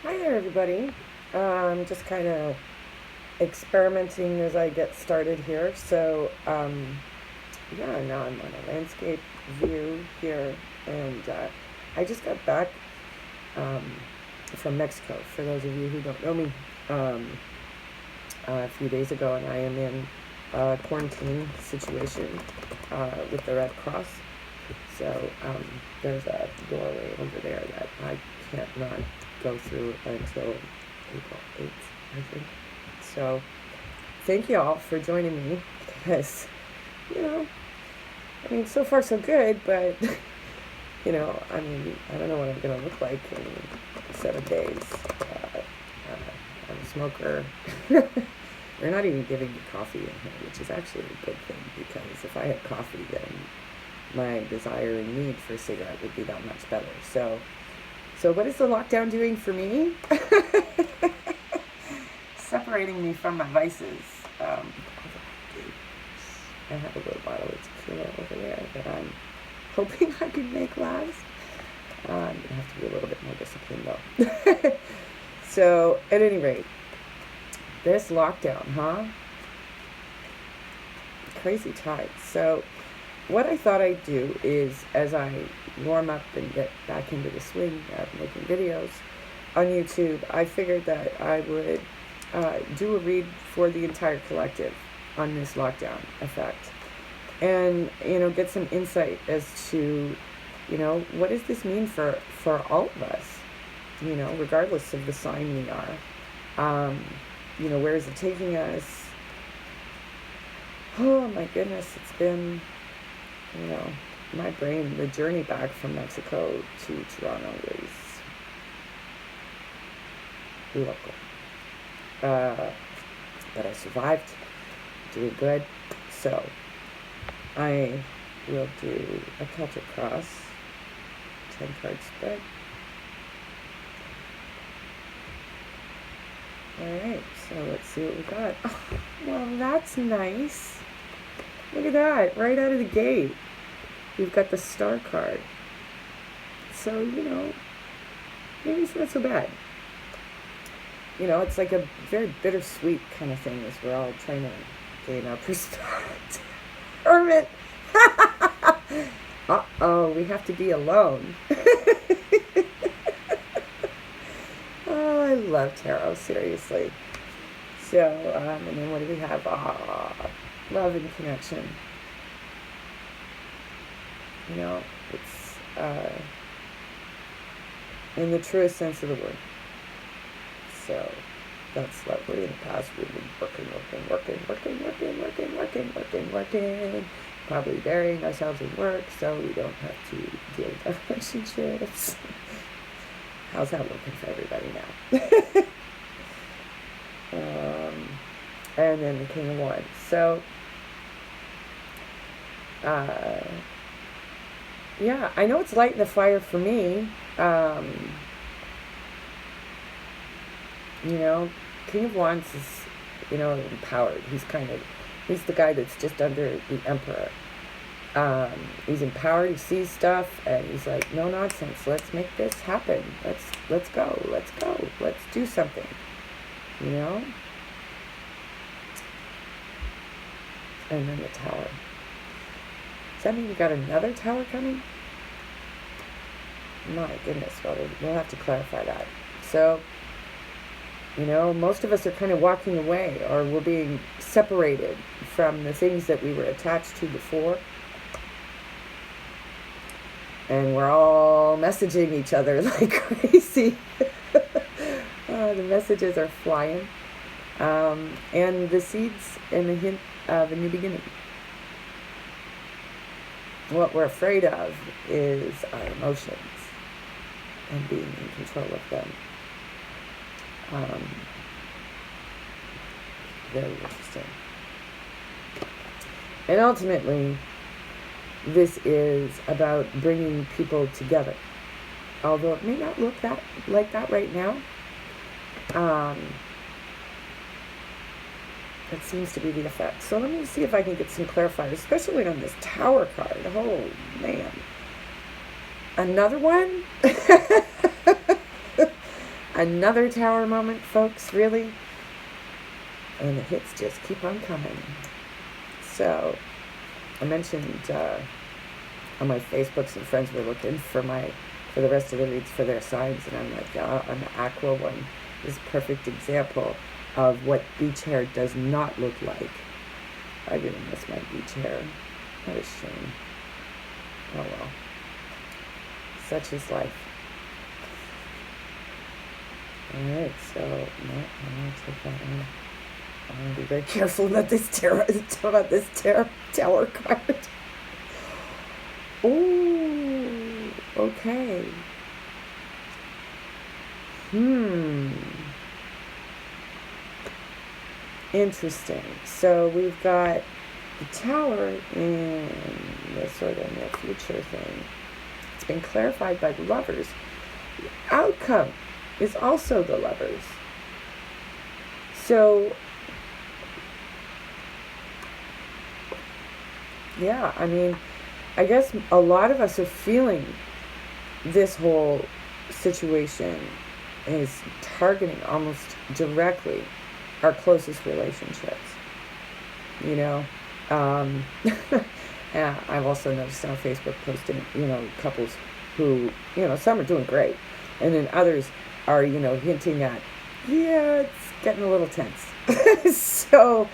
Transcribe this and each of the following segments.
Hi there, everybody. Just kind of experimenting as I get started here. Yeah, now I'm on a landscape view here, and I just got back um, from Mexico. For those of you who don't know me, um, a few days ago, and I am in a quarantine situation with the Red Cross. So there's a doorway over there that I can't not go through until April 8th, I think. So thank you all for joining me because, you know, I mean, so far so good, but, I don't know what I'm going to look like in 7 days. I'm a smoker. They're not even giving me coffee in here, which is actually a good thing because if I had coffee, then my desire and need for a cigarette would be that much better. So what is the lockdown doing for me? Separating me from my vices. I have a little bottle of tequila over there that I'm hoping I can make last. I'm going to have to be a little bit more disciplined though. So, at any rate, this lockdown, huh? Crazy times. So, what I thought I'd do is, as I warm up and get back into the swing of making videos on YouTube, I figured that I would do a read for the entire collective on this lockdown effect, and get some insight as to, what does this mean for all of us, regardless of the sign we are. Where is it taking us? Oh my goodness, it's been, my brain, the journey back from Mexico to Toronto was local. But I survived, doing good. So I will do a Celtic Cross, 10 card spread. Alright, so let's see what we got. Oh, well, that's nice. Look at that, right out of the gate. We've got the star card. So, maybe it's not so bad. It's like a very bittersweet kind of thing as we're all trying to gain our perspective. Hermit! Uh-oh, we have to be alone. Oh, I love tarot, seriously. So, and then what do we have? Love and connection. It's in the truest sense of the word. So that's lovely. In the past, we've been working. Probably burying ourselves in work so we don't have to deal with our relationships. How's that working for everybody now? And then the King of Wands. So, yeah, I know it's lighting the fire for me. King of Wands is, empowered. He's the guy that's just under the Emperor. He's empowered, he sees stuff, and he's like, no nonsense, let's make this happen. Let's go, let's do something. And then the Tower. Does that mean we got another Tower coming? My goodness, well, we'll have to clarify that. So, most of us are kind of walking away, or we're being separated from the things that we were attached to before. And we're all messaging each other like crazy. The messages are flying. And the seeds and the hint of a new beginning. What we're afraid of is our emotions and being in control of them. Very interesting. And ultimately, this is about bringing people together. Although it may not look like that right now. That seems to be the effect. So let me see if I can get some clarifiers, especially on this Tower card. Oh, man. Another one? Another tower moment, folks, really? And the hits just keep on coming. So, I mentioned on my Facebook, some friends were looking for the rest of the reads for their signs, and I'm like, on the Aqua one is a perfect example of what beach hair does not look like. I really miss my beach hair. What a shame. Oh well. Such is life. Alright, so I'm gonna take that one. I'm gonna be very careful about this tower card. Ooh, okay. Interesting. So we've got the tower in the sort of near future thing. It's been clarified by the lovers. The outcome is also the lovers. So, yeah, I mean, I guess a lot of us are feeling this whole situation is targeting almost directly our closest relationships. You know, yeah, I've also noticed on Facebook posting, couples who, some are doing great, and then others are, hinting at, yeah, it's getting a little tense. So,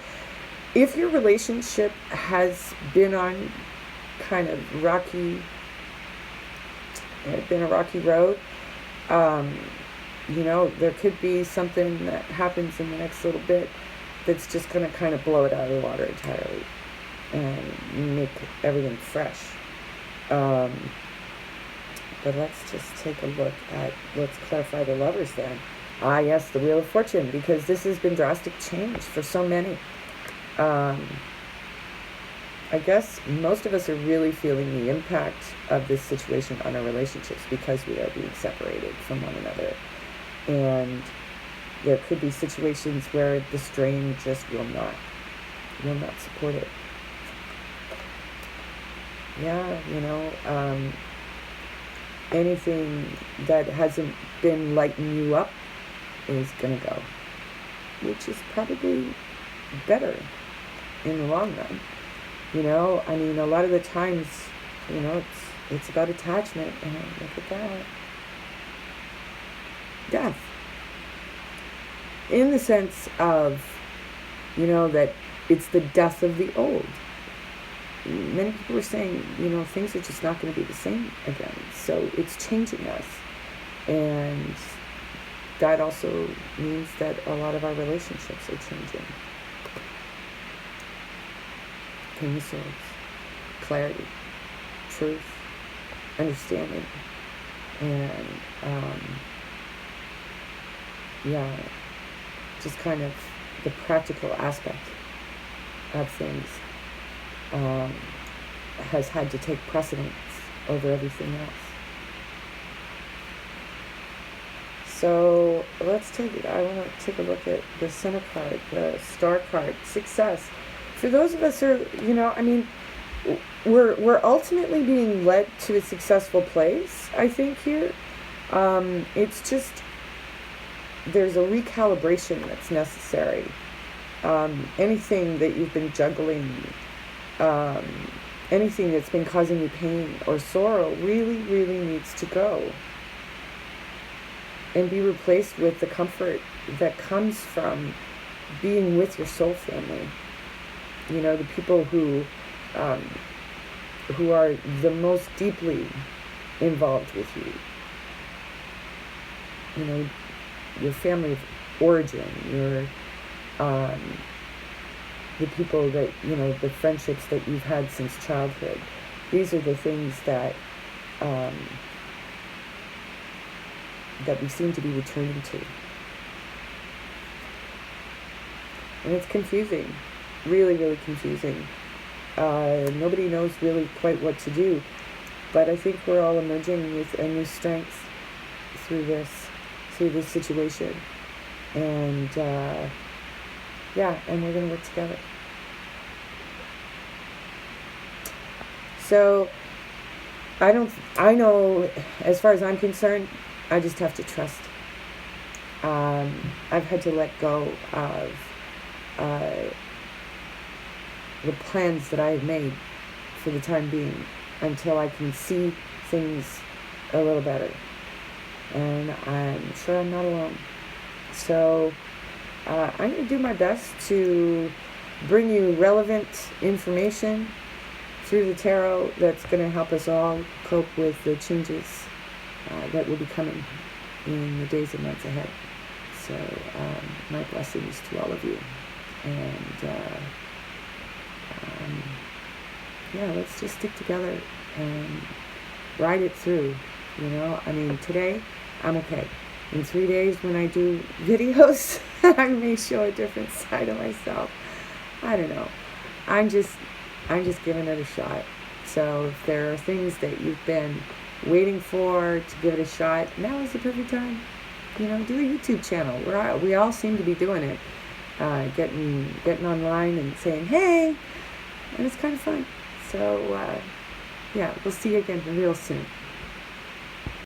if your relationship has been on kind of a rocky road, there could be something that happens in the next little bit that's just going to kind of blow it out of the water entirely and make everything fresh. But let's just take a look at, let's clarify the lovers then. Yes, the Wheel of Fortune, because this has been drastic change for so many. I guess most of us are really feeling the impact of this situation on our relationships because we are being separated from one another. And there could be situations where the strain just will not support it. Yeah, anything that hasn't been lighting you up is going to go, which is probably better in the long run. I mean, a lot of the times, it's about attachment, and look at that. Death. In the sense of, that it's the death of the old. Many people are saying, things are just not going to be the same again. So it's changing us. And that also means that a lot of our relationships are changing. King of Swords. Clarity. Truth. Understanding. And, just kind of the practical aspect of things has had to take precedence over everything else. So I want to take a look at the center card, the star card, success. For those of us who are, we're ultimately being led to a successful place, I think, here. It's just, there's a recalibration that's necessary. Anything that you've been juggling, anything that's been causing you pain or sorrow really, really needs to go and be replaced with the comfort that comes from being with your soul family. The people who are the most deeply involved with you. Your family of origin, the people that, the friendships that you've had since childhood. These are the things that we seem to be returning to. And it's confusing, really, really confusing. Nobody knows really quite what to do, but I think we're all emerging with a new strength through this situation. And and we're going to work together. So I know, as far as I'm concerned, I just have to trust. I've had to let go of the plans that I have made for the time being until I can see things a little better. And I'm sure I'm not alone. So I'm going to do my best to bring you relevant information through the tarot that's going to help us all cope with the changes that will be coming in the days and months ahead. So my blessings to all of you. And yeah, let's just stick together and ride it through. You know, I mean, today I'm okay. In 3 days when I do videos, I may show a different side of myself. I don't know. I'm just giving it a shot. So if there are things that you've been waiting for to give it a shot, now is the perfect time. You know, do a YouTube channel. We all seem to be doing it, getting online and saying hey, and it's kind of fun. So yeah, we'll see you again real soon.